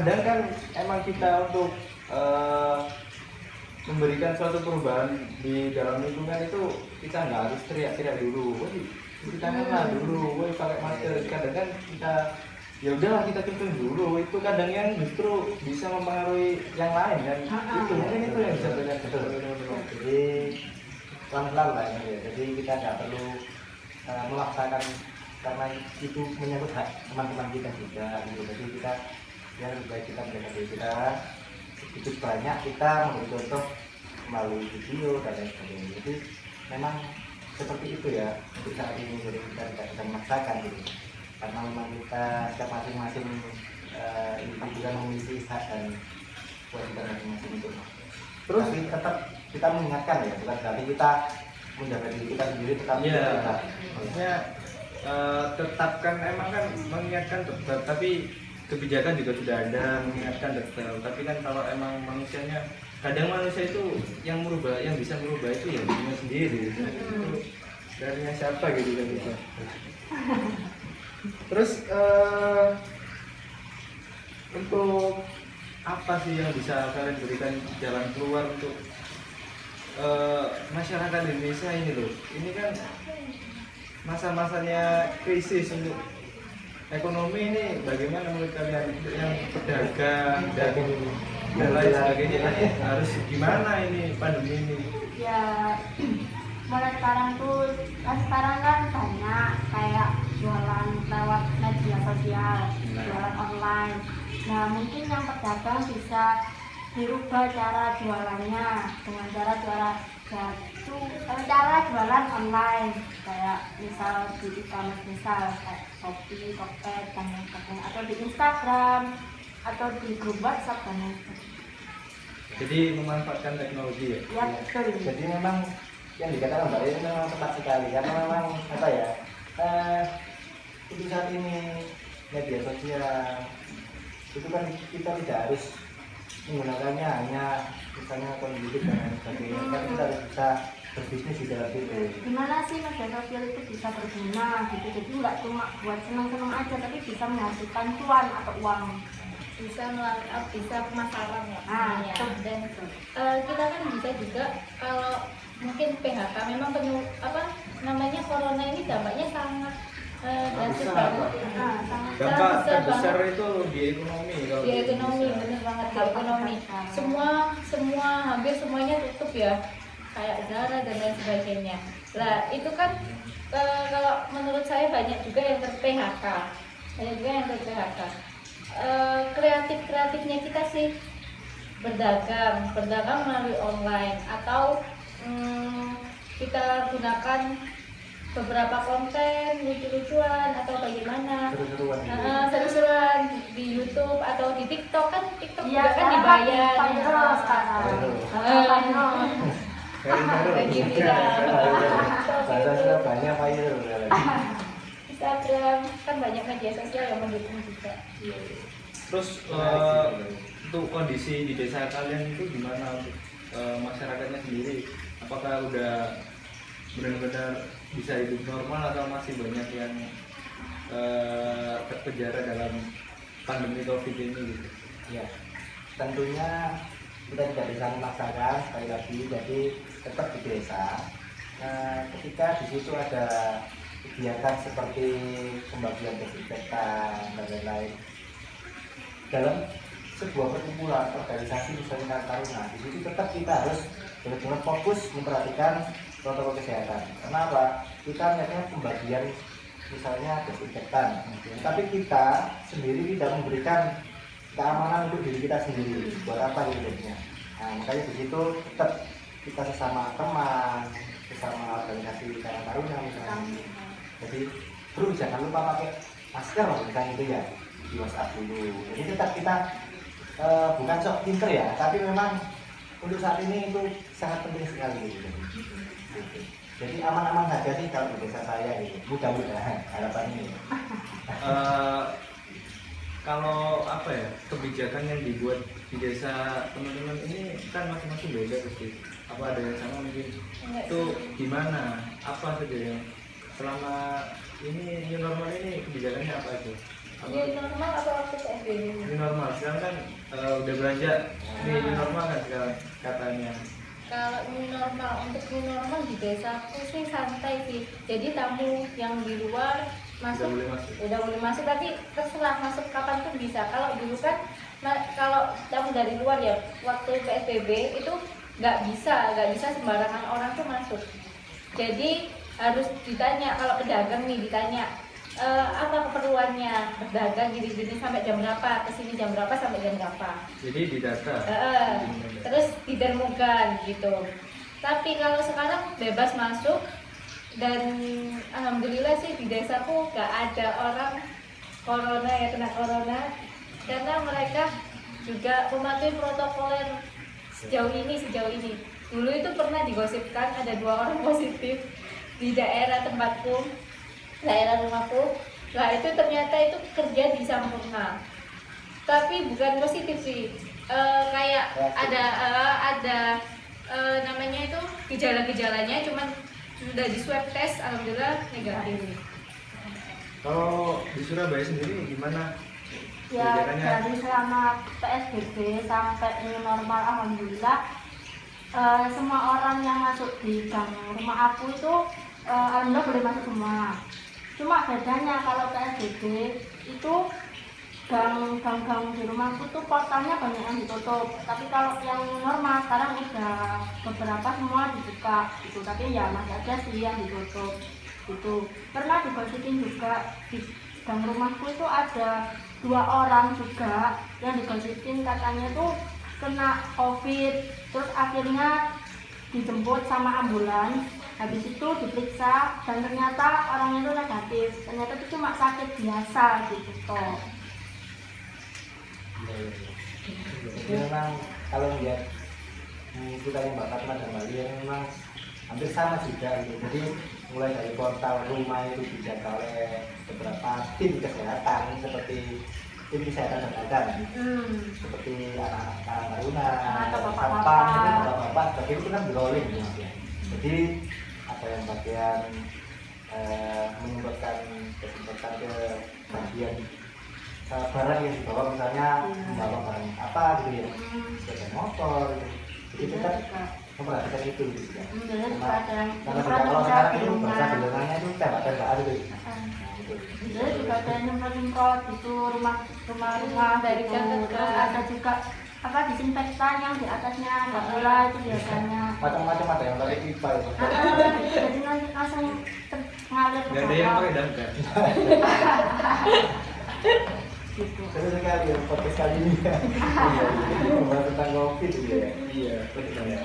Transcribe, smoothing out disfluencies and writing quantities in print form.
kadang kan emang kita untuk memberikan suatu perubahan di dalam lingkungan itu kita nggak harus teriak-teriak dulu, woi cuci tangan lah dulu, woi pakai masker. Kadang kan kita ya udahlah kita tutup dulu, itu kadang yang justru bisa mempengaruhi yang lain kan. Itu mungkin itu yang bisa benar betul. Jadi pelan-pelan lah ini ya. Jadi kita nggak perlu memaksakan karena itu menyangkut hak teman-teman kita juga gitu. Jadi kita ya lebih baik kita menjaga diri kita sedikit banyak kita memberi contoh melalui video dan lain sebagainya. Jadi memang seperti itu ya untuk saat ini. Jadi kita tidak bisa memaksakan gitu karena memang kita setiap masing-masing individu juga memiliki hak dan kewajiban masing-masing itu. Terus tetap kita mengingatkan ya, bukan berarti kita menjaga diri kita sendiri, tetap kita. Maksudnya tetapkan emang kan mengingatkan tetap, tapi kebijakan juga sudah ada mengingatkan tetap. Tapi kan kalau emang manusianya, kadang manusia itu yang merubah, yang bisa merubah itu ya dirinya sendiri. Darinya siapa gitu kan bisa. Terus untuk apa sih yang bisa kalian berikan jalan keluar untuk masyarakat Indonesia ini loh? Ini kan masa-masanya krisis untuk ekonomi ini, bagaimana menurut kalian untuk yang pedagang dan lain sebagainya ini harus gimana ini pandemi ini? Ya mulai sekarang tuh sekarang kan banyak kayak jualan lewat media sosial, jualan online. Nah mungkin yang pedagang bisa dirubah cara jualannya dengan cara jualan online, kayak misal di e-commerce, misal kayak Shopee, Tokped dan lain sebagainya, atau di Instagram atau di grup WhatsApp dan lain sebagainya. Jadi memanfaatkan teknologi ya? Ya betul. Jadi memang yang dikatakan Mbak ini memang tepat sekali karena memang apa ya, untuk saat ini media sosial itu kan kita tidak harus menggunakannya hanya misalnya akun YouTube dan lain sebagainya, kan kita harus bisa berbisnis di dalam itu. Gimana sih media sosial itu bisa berguna gitu, jadi nggak cuma buat senang-senang aja tapi bisa menghasilkan cuan atau uang, bisa pemasaran ya. ya. Dan kita kan bisa juga kalau mungkin PHK, memang namanya corona ini dampaknya sangat drastis banget. Dampak terbesar itu di ekonomi. Kalau di ekonomi bener banget, di ekonomi semua hampir semuanya tutup ya, kayak Zara dan lain sebagainya. Lah itu kan kalau menurut saya banyak juga yang ter-PHK, kreatifnya kita sih berdagang melalui online, atau kita gunakan beberapa konten lucu-lucuan atau bagaimana, seru-seruan di YouTube atau di TikTok. Kan TikTok juga kan dibayar. Instagram kan banyak media sosial yang mendukung juga. Terus untuk kondisi di desa kalian itu gimana untuk masyarakatnya sendiri? Apakah udah benar-benar bisa hidup normal atau masih banyak yang terpenjara dalam pandemi COVID ini gitu? Ya, tentunya kita tidak bisa memaksakan sekali lagi, jadi tetap di desa. Ketika di situ ada kegiatan seperti pembagian desinfektan dan lain-lain dalam sebuah perkumpulan organisasi misalnya Taruna, di situ tetap kita harus benar-benar fokus memperhatikan protokol kesehatan. Kenapa? Kita melihatnya pembagian misalnya desinfektan, tapi kita sendiri tidak memberikan keamanan untuk diri kita sendiri. Buat apa gitu? Nah, makanya di situ tetap kita sesama teman, sesama organisasi Karang Taruna misalnya. Jadi, bro jangan lupa pakai masker misalnya itu ya, di WhatsApp dulu. Jadi tetap kita bukan sok pinter ya, tapi memang untuk saat ini itu sangat penting sekali gitu. Jadi aman-aman saja sih kalau di desa saya gitu. Mudah-mudahan harapan ini. Kalau apa ya, kebijakan yang dibuat di desa teman-teman ini kan masing-masing beda pasti. Apa ada yang sama mungkin? Itu gimana? Apa saja yang selama ini new normal ini kebijakannya apa aja? New normal atau waktu PSBB? Ini normal. Sekarang kan udah belanja. Ini normal kan sekarang katanya. Kalau new normal, untuk new normal di desaku sih santai sih. Jadi tamu yang di luar masuk, udah boleh masuk, tapi terserah masuk kapan pun bisa. Kalau dulu kan, kalau tamu dari luar ya, waktu PSBB itu nggak bisa sembarangan orang tuh masuk. Jadi harus ditanya, kalau pedagang nih ditanya, apa keperluannya berdagang gini-gini sampai jam berapa, kesini jam berapa sampai jam berapa. Jadi didata. Terus didemukan gitu. Tapi kalau sekarang bebas masuk, dan alhamdulillah sih di desaku gak ada orang corona ya, kena corona, karena mereka juga mematuhi protokoler sejauh ini. Dulu itu pernah digosipkan ada 2 orang positif di daerah tempatku, daerah rumahku. Nah itu ternyata itu kerja di Sampurna, tapi bukan positif sih. Kayak ada namanya itu gejala-gejalanya, cuman sudah di swab test, alhamdulillah negatif. Kalau di Surabaya sendiri gimana? Ya Kebijakannya? dari selama PSBB sampai new normal, alhamdulillah semua orang yang masuk di gang rumah aku itu alhamdulillah boleh masuk semua. Cuma bedanya kalau PSBB itu gang-gang di rumahku tuh portalnya banyak yang ditutup. Tapi kalau yang normal sekarang udah beberapa semua dibuka gitu. Tapi ya masih ada sih yang ditutup gitu. Pernah digosipin juga di gang rumahku itu ada 2 orang juga yang digosipin katanya tuh kena COVID, terus akhirnya dijemput sama ambulans. Habis itu diperiksa dan ternyata orangnya itu negatif. Ternyata itu cuma sakit biasa gitu toh. Jadi memang kalau lihat kita yang Mbak Fatma dan Mbak Lia memang hampir sama juga gitu. Jadi mulai dari portal rumah itu dijaga oleh beberapa tim kesehatan seperti tim kesehatan dadakan, seperti anak-anak karang taruna, Atau satpam, bapak-bapak. itu bapak-bapak, bagian itu kan beroleh ya. Jadi ada yang bagian menyumbangkan kesempatan ke bagian barang yang dibawa, misalnya membawa barang apa gitu ya, sepeda motor gitu. Jadi kita memperhatikan itu gitu ya. Jadi juga ada yang Karena kalau sekarang itu bahasa rumah. bilangnya itu tembak-tembakan itu. Jadi juga ada yang nyemprot itu rumah-rumah Dari gitu. gang ke gang. Terus ada juga apa disinfektan yang di atasnya nggak bola itu biasanya. Macam-macam ada yang pakai pipa itu. Jadi nanti langsung ngalir ke Nggak ada yang bawah. pakai damkar. Gitu. Seru sekali ya podcast kali ini ya. Membahas tentang COVID gitu ya. Iya, betul. Ya.